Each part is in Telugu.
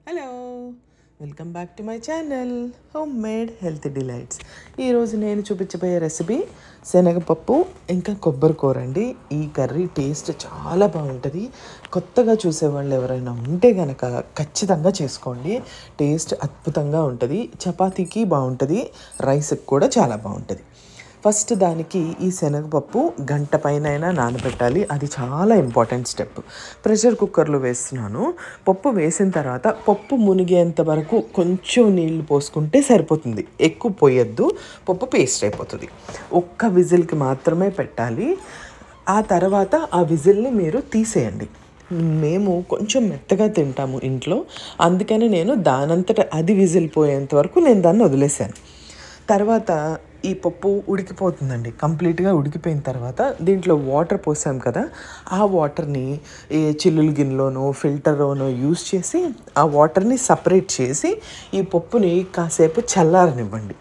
Hello, welcome back to my channel home made healthy delights. ఈరోజు నేను చూపించబోయే రెసిపీ శనగపప్పు ఇంకా కొబ్బరి కూర అండి. ఈ కర్రీ టేస్ట్ చాలా బాగుంటుంది. కొత్తగా చూసేవాళ్ళు ఎవరైనా ఉంటే కనుక ఖచ్చితంగా చేసుకోండి. టేస్ట్ అద్భుతంగా ఉంటుంది. చపాతీకి బాగుంటుంది, రైస్కి కూడా చాలా బాగుంటుంది. ఫస్ట్ దానికి ఈ శనగపప్పు గంట పైన నానబెట్టాలి. అది చాలా ఇంపార్టెంట్ స్టెప్. ప్రెషర్ కుక్కర్లో వేస్తున్నాను. పప్పు వేసిన తర్వాత పప్పు మునిగేంత వరకు కొంచెం నీళ్లు పోసుకుంటే సరిపోతుంది. ఎక్కువ పోయొద్దు, పప్పు పేస్ట్ అయిపోతుంది. ఒక్క విజిల్కి మాత్రమే పెట్టాలి. ఆ తర్వాత ఆ విజిల్ని మీరు తీసేయండి. మేము కొంచెం మెత్తగా తింటాము ఇంట్లో, అందుకని నేను దానంతట అది విజిల్ పోయేంత వరకు నేను దాన్ని వదిలేసాను. తర్వాత ఈ పప్పు ఉడికిపోతుందండి. కంప్లీట్గా ఉడికిపోయిన తర్వాత దీంట్లో వాటర్ పోసాం కదా, ఆ వాటర్ని ఏ చిల్లుల గిన్నెలోనో ఫిల్టర్లోనో యూస్ చేసి ఆ వాటర్ని సపరేట్ చేసి ఈ పప్పుని కాసేపు చల్లారనివ్వండి.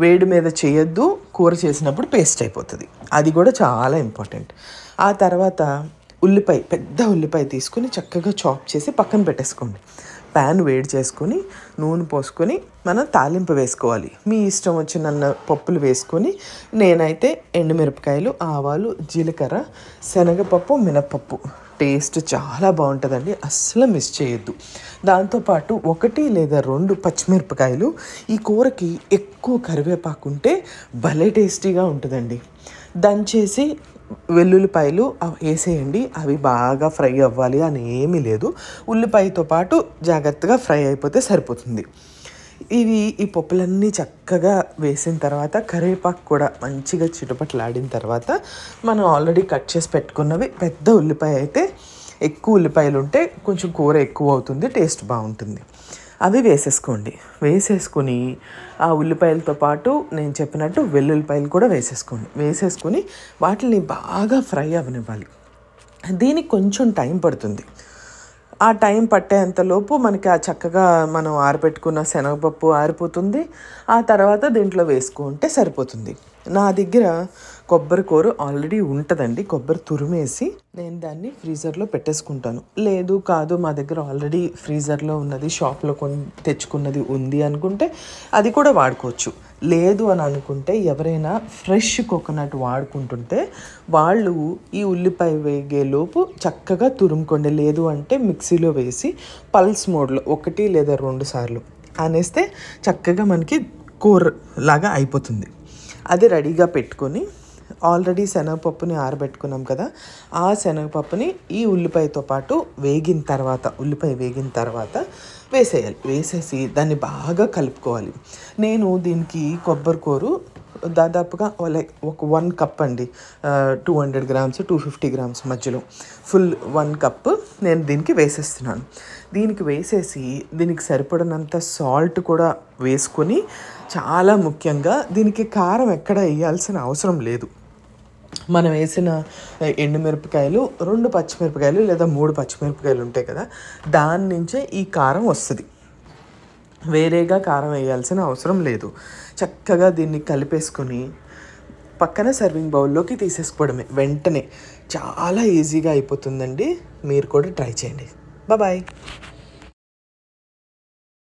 వేడి మీద చేయొద్దు, కూర చేసినప్పుడు పేస్ట్ అయిపోతుంది. అది కూడా చాలా ఇంపార్టెంట్. ఆ తర్వాత పెద్ద ఉల్లిపాయ తీసుకుని చక్కగా చాప్ చేసి పక్కన పెట్టేసుకోండి. ప్యాన్ వేడి చేసుకొని నూనె పోసుకొని మనం తాలింపు వేసుకోవాలి. మీ ఇష్టం వచ్చిన పప్పులు వేసుకొని, నేనైతే ఎండుమిరపకాయలు, ఆవాలు, జీలకర్ర, శనగపప్పు, మినపప్పు టేస్ట్ చాలా బాగుంటుందండి. అస్సలు మిస్ చేయొద్దు. దాంతోపాటు 1 లేదా 2 పచ్చిమిరపకాయలు. ఈ కూరకి ఎక్కువ కరివేపాకు ఉంటే భలే టేస్టీగా ఉంటుందండి. దంచేసి వెల్లుల్లిపాయలు వేసేయండి. అవి బాగా ఫ్రై అవ్వాలి అని ఏమీ లేదు. ఉల్లిపాయతో పాటు జాగ్రత్తగా ఫ్రై అయిపోతే సరిపోతుంది. ఈ పప్పులన్నీ చక్కగా వేసిన తర్వాత కరివేపాకు కూడా మంచిగా చిటపట్లాడిన తర్వాత మనం ఆల్రెడీ కట్ చేసి పెట్టుకున్నవి, పెద్ద ఉల్లిపాయ అయితే ఎక్కువ ఉల్లిపాయలు ఉంటే కొంచెం కూర ఎక్కువ అవుతుంది, టేస్ట్ బాగుంటుంది. అవి వేసేసుకోండి. వేసేసుకొని ఆ ఉల్లిపాయలతో పాటు నేను చెప్పినట్టు వెల్లుల్లిపాయలు కూడా వేసేసుకొని వాటిని బాగా ఫ్రై అవ్వనివ్వాలి. దీనికి కొంచెం టైం పడుతుంది. ఆ టైం పట్టేంతలోపు మనకి ఆ చక్కగా మనం ఆరబెట్టుకున్న శనగపప్పు ఆరిపోతుంది. ఆ తర్వాత దీంట్లో వేసుకుంటే సరిపోతుంది. నా దగ్గర కొబ్బరి కూర ఆల్రెడీ ఉంటుందండి. కొబ్బరి తురిమేసి నేను దాన్ని ఫ్రీజర్లో పెట్టేసుకుంటాను. లేదు కాదు మా దగ్గర ఆల్రెడీ ఫ్రీజర్లో ఉన్నది, షాప్లో తెచ్చుకున్నది ఉంది అనుకుంటే అది కూడా వాడుకోవచ్చు. లేదు అని అనుకుంటే ఎవరైనా ఫ్రెష్ కోకోనట్ వాడుకుంటుంటే వాళ్ళు ఈ ఉల్లిపాయ వేగేలోపు చక్కగా తురుముకోండి. లేదు అంటే మిక్సీలో వేసి పల్స్ మోడ్లో 1 లేదా 2 సార్లు అనేస్తే చక్కగా మనకి కూర లాగా అయిపోతుంది. అది రెడీగా పెట్టుకొని ఆల్రెడీ శనగపప్పుని ఆరబెట్టుకున్నాం కదా, ఆ శనగపప్పుని ఈ ఉల్లిపాయతో పాటు ఉల్లిపాయ వేగిన తర్వాత వేసేయాలి. వేసేసి దాన్ని బాగా కలుపుకోవాలి. నేను దీనికి కొబ్బరి కూర దాదాపుగా ఒక 1 కప్ అండి, 200 గ్రామ్స్ 250 గ్రామ్స్ మధ్యలో ఫుల్ 1 కప్ నేను దీనికి వేసేస్తున్నాను. దీనికి వేసేసి దీనికి సరిపడినంత సాల్ట్ కూడా వేసుకొని, చాలా ముఖ్యంగా దీనికి కారం ఎక్కడ వేయాల్సిన అవసరం లేదు. మనం వేసిన ఎండుమిరపకాయలు, 2 పచ్చిమిరపకాయలు లేదా 3 పచ్చిమిరపకాయలు ఉంటాయి కదా, దాని నుంచే ఈ కారం వస్తుంది. వేరేగా కారం వేయాల్సిన అవసరం లేదు. చక్కగా దీన్ని కలిపేసుకొని పక్కన సర్వింగ్ బౌల్లోకి తీసేసుకోవడమే. వెంటనే చాలా ఈజీగా అయిపోతుందండి. మీరు కూడా ట్రై చేయండి. బాయ్.